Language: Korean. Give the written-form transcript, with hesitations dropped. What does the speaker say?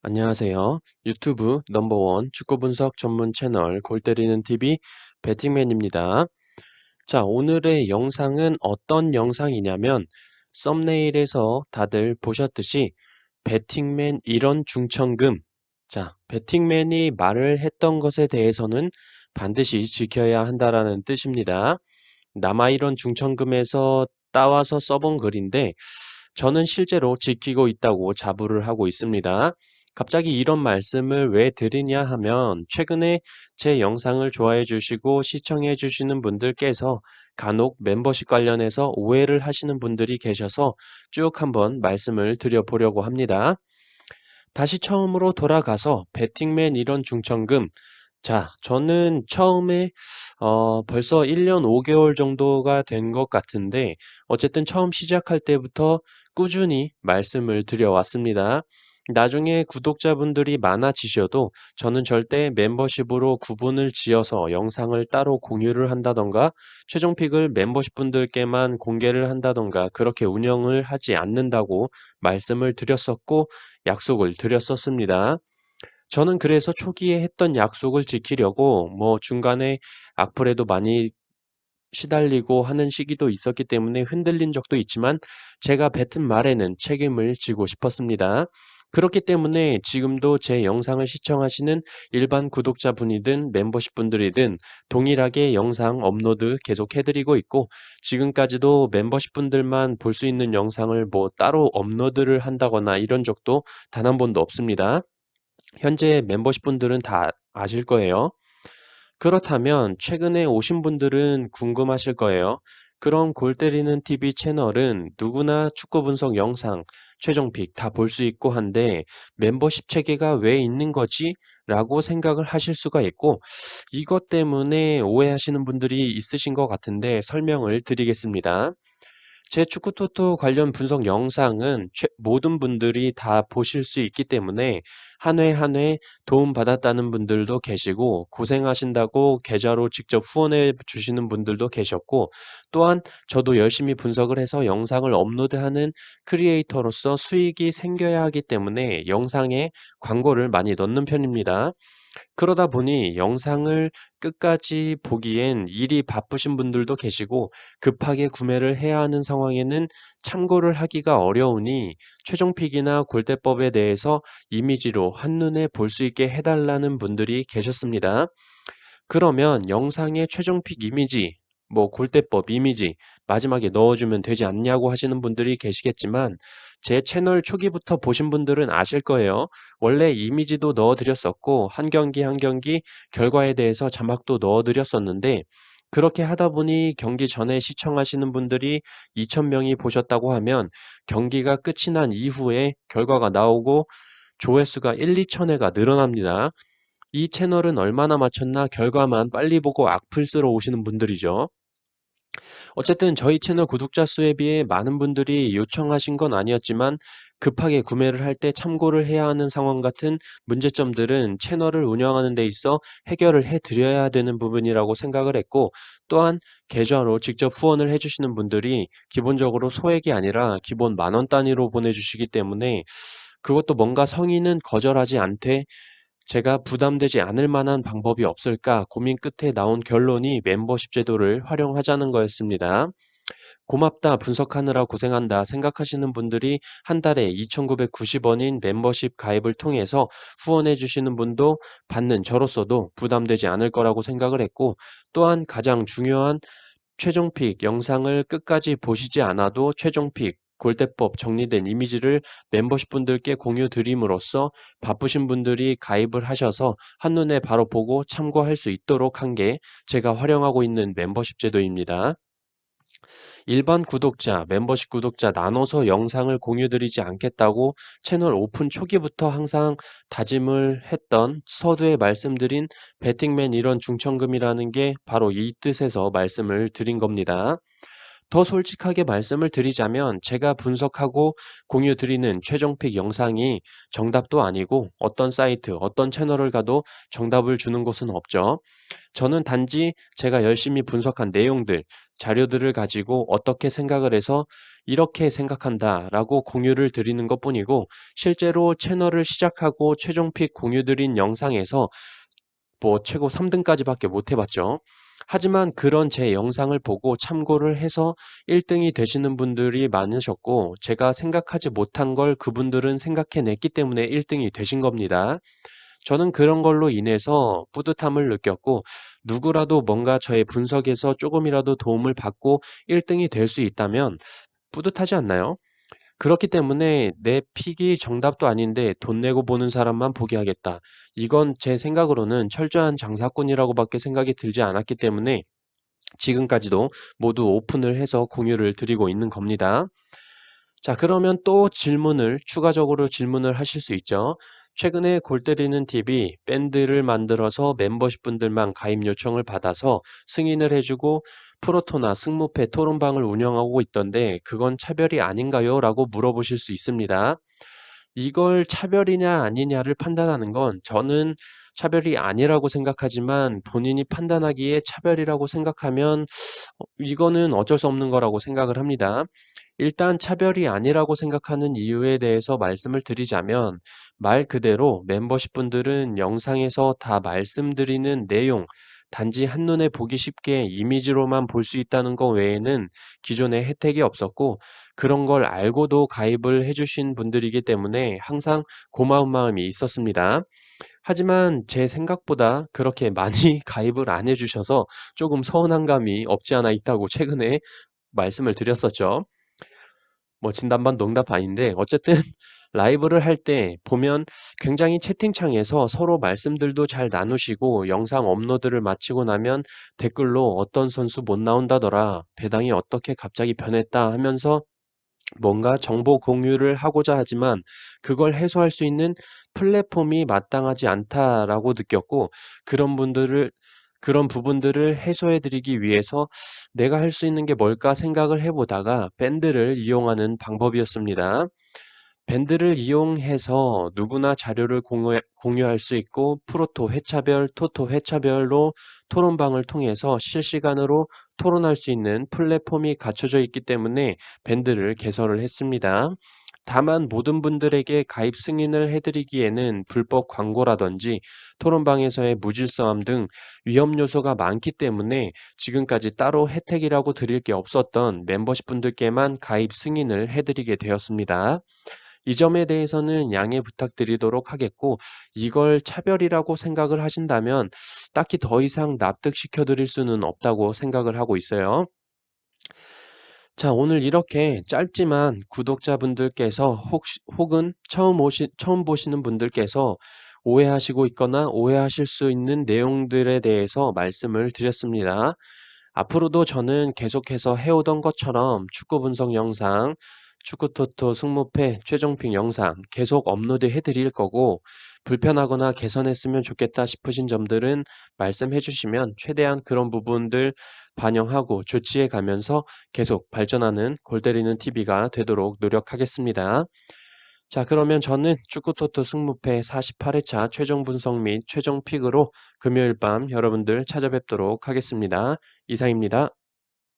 안녕하세요. 유튜브 넘버원 축구 분석 전문 채널 골 때리는 TV 배팅맨입니다. 자, 오늘의 영상은 어떤 영상이냐면 썸네일에서 다들 보셨듯이 배팅맨 1원 중천금. 자, 배팅맨이 말을 했던 것에 대해서는 반드시 지켜야 한다라는 뜻입니다. 남아 1원 중천금에서 따와서 써본 글인데 저는 실제로 지키고 있다고 자부를 하고 있습니다. 갑자기 이런 말씀을 왜 드리냐 하면 최근에 제 영상을 좋아해 주시고 시청해 주시는 분들께서 간혹 멤버십 관련해서 오해를 하시는 분들이 계셔서 쭉 한번 말씀을 드려보려고 합니다. 다시 처음으로 돌아가서 배팅맨 이런 중천금. 자, 저는 처음에 벌써 1년 5개월 정도가 된 것 같은데 어쨌든 처음 시작할 때부터 꾸준히 말씀을 드려왔습니다. 나중에 구독자분들이 많아지셔도 저는 절대 멤버십으로 구분을 지어서 영상을 따로 공유를 한다던가 최종픽을 멤버십 분들께만 공개를 한다던가 그렇게 운영을 하지 않는다고 말씀을 드렸었고 약속을 드렸었습니다. 저는 그래서 초기에 했던 약속을 지키려고 중간에 악플에도 많이 시달리고 하는 시기도 있었기 때문에 흔들린 적도 있지만 제가 뱉은 말에는 책임을 지고 싶었습니다. 그렇기 때문에 지금도 제 영상을 시청하시는 일반 구독자분이든 멤버십 분들이든 동일하게 영상 업로드 계속 해드리고 있고 지금까지도 멤버십 분들만 볼 수 있는 영상을 따로 업로드를 한다거나 이런 적도 단 한 번도 없습니다. 현재 멤버십 분들은 다 아실 거예요. 그렇다면 최근에 오신 분들은 궁금하실 거예요. 그럼 골 때리는 TV 채널은 누구나 축구 분석 영상, 최종픽 다 볼 수 있고 한데 멤버십 체계가 왜 있는 거지? 라고 생각을 하실 수가 있고 이것 때문에 오해하시는 분들이 있으신 것 같은데 설명을 드리겠습니다. 제 축구토토 관련 분석 영상은 모든 분들이 다 보실 수 있기 때문에 한 회 한 회 도움받았다는 분들도 계시고 고생하신다고 계좌로 직접 후원해 주시는 분들도 계셨고 또한 저도 열심히 분석을 해서 영상을 업로드하는 크리에이터로서 수익이 생겨야 하기 때문에 영상에 광고를 많이 넣는 편입니다. 그러다 보니 영상을 끝까지 보기엔 일이 바쁘신 분들도 계시고 급하게 구매를 해야 하는 상황에는 참고를 하기가 어려우니 최종픽이나 골대법에 대해서 이미지로 한눈에 볼 수 있게 해달라는 분들이 계셨습니다. 그러면 영상의 최종픽 이미지, 골대법 이미지 마지막에 넣어주면 되지 않냐고 하시는 분들이 계시겠지만 제 채널 초기부터 보신 분들은 아실 거예요. 원래 이미지도 넣어드렸었고 한 경기 한 경기 결과에 대해서 자막도 넣어드렸었는데 그렇게 하다 보니 경기 전에 시청하시는 분들이 2,000명이 보셨다고 하면 경기가 끝이 난 이후에 결과가 나오고 조회수가 1, 2천회가 늘어납니다. 이 채널은 얼마나 맞췄나 결과만 빨리 보고 악플 쓰러 오시는 분들이죠. 어쨌든 저희 채널 구독자 수에 비해 많은 분들이 요청하신 건 아니었지만 급하게 구매를 할 때 참고를 해야 하는 상황 같은 문제점들은 채널을 운영하는 데 있어 해결을 해 드려야 되는 부분이라고 생각을 했고 또한 계좌로 직접 후원을 해주시는 분들이 기본적으로 소액이 아니라 기본 10,000원 단위로 보내주시기 때문에 그것도 뭔가 성인은 거절하지 않되 제가 부담되지 않을 만한 방법이 없을까 고민 끝에 나온 결론이 멤버십 제도를 활용하자는 거였습니다. 고맙다, 분석하느라 고생한다 생각하시는 분들이 한 달에 2,990원인 멤버십 가입을 통해서 후원해 주시는 분도 받는 저로서도 부담되지 않을 거라고 생각을 했고 또한 가장 중요한 최종픽 영상을 끝까지 보시지 않아도 최종픽 골대법 정리된 이미지를 멤버십 분들께 공유 드림으로써 바쁘신 분들이 가입을 하셔서 한눈에 바로 보고 참고할 수 있도록 한 게 제가 활용하고 있는 멤버십 제도입니다. 일반 구독자, 멤버십 구독자 나눠서 영상을 공유드리지 않겠다고 채널 오픈 초기부터 항상 다짐을 했던 서두에 말씀드린 배팅맨 이런 중천금이라는 게 바로 이 뜻에서 말씀을 드린 겁니다. 더 솔직하게 말씀을 드리자면 제가 분석하고 공유 드리는 최종픽 영상이 정답도 아니고 어떤 사이트, 어떤 채널을 가도 정답을 주는 곳은 없죠. 저는 단지 제가 열심히 분석한 내용들, 자료들을 가지고 어떻게 생각을 해서 이렇게 생각한다라고 공유를 드리는 것뿐이고 실제로 채널을 시작하고 최종 픽 공유 드린 영상에서 최고 3등까지밖에 못 해봤죠. 하지만 그런 제 영상을 보고 참고를 해서 1등이 되시는 분들이 많으셨고 제가 생각하지 못한 걸 그분들은 생각해냈기 때문에 1등이 되신 겁니다. 저는 그런 걸로 인해서 뿌듯함을 느꼈고 누구라도 뭔가 저의 분석에서 조금이라도 도움을 받고 1등이 될 수 있다면 뿌듯하지 않나요? 그렇기 때문에 '내 픽이 정답도 아닌데 돈 내고 보는 사람만 보게 하겠다.' 이건 제 생각으로는 철저한 장사꾼이라고 밖에 생각이 들지 않았기 때문에 지금까지도 모두 오픈을 해서 공유를 드리고 있는 겁니다. 자, 그러면 또 추가적으로 질문을 하실 수 있죠. 최근에 골 때리는 팁이 밴드를 만들어서 멤버십 분들만 가입 요청을 받아서 승인을 해주고 프로토나 승무패 토론방을 운영하고 있던데 그건 차별이 아닌가요? 라고 물어보실 수 있습니다. 이걸 차별이냐 아니냐를 판단하는 건 저는 차별이 아니라고 생각하지만 본인이 판단하기에 차별이라고 생각하면 이거는 어쩔 수 없는 거라고 생각을 합니다. 일단 차별이 아니라고 생각하는 이유에 대해서 말씀을 드리자면 말 그대로 멤버십 분들은 영상에서 다 말씀드리는 내용, 단지 한눈에 보기 쉽게 이미지로만 볼 수 있다는 것 외에는 기존에 혜택이 없었고 그런 걸 알고도 가입을 해주신 분들이기 때문에 항상 고마운 마음이 있었습니다. 하지만 제 생각보다 그렇게 많이 가입을 안 해주셔서 조금 서운한 감이 없지 않아 있다고 최근에 말씀을 드렸었죠. 진담반 농담 아닌데 어쨌든 라이브를 할 때 보면 굉장히 채팅창에서 서로 말씀들도 잘 나누시고 영상 업로드를 마치고 나면 댓글로 "어떤 선수 못 나온다더라. 배당이 어떻게 갑자기 변했다." 하면서 뭔가 정보 공유를 하고자 하지만 그걸 해소할 수 있는 플랫폼이 마땅하지 않다라고 느꼈고 그런 분들을 그런 부분들을 해소해 드리기 위해서 '내가 할 수 있는 게 뭘까?' 생각을 해 보다가 밴드를 이용하는 방법이었습니다. 밴드를 이용해서 누구나 자료를 공유할 수 있고 프로토 회차별, 토토 회차별로 토론방을 통해서 실시간으로 토론할 수 있는 플랫폼이 갖춰져 있기 때문에 밴드를 개설을 했습니다. 다만 모든 분들에게 가입 승인을 해드리기에는 불법 광고라든지 토론방에서의 무질서함 등 위험 요소가 많기 때문에 지금까지 따로 혜택이라고 드릴 게 없었던 멤버십 분들께만 가입 승인을 해드리게 되었습니다. 이 점에 대해서는 양해 부탁드리도록 하겠고 이걸 차별이라고 생각을 하신다면 딱히 더 이상 납득시켜 드릴 수는 없다고 생각을 하고 있어요. 자, 오늘 이렇게 짧지만 구독자분들께서 혹은 처음 보시는 분들께서 오해하시고 있거나 오해하실 수 있는 내용들에 대해서 말씀을 드렸습니다. 앞으로도 저는 계속해서 해오던 것처럼 축구 분석 영상, 축구토토 승무패 최종픽 영상 계속 업로드 해드릴 거고 불편하거나 개선했으면 좋겠다 싶으신 점들은 말씀해 주시면 최대한 그런 부분들 반영하고 조치해 가면서 계속 발전하는 골 때리는 TV가 되도록 노력하겠습니다. 자, 그러면 저는 축구토토 승무패 48회차 최종 분석 및 최종 픽으로 금요일 밤 여러분들 찾아뵙도록 하겠습니다. 이상입니다.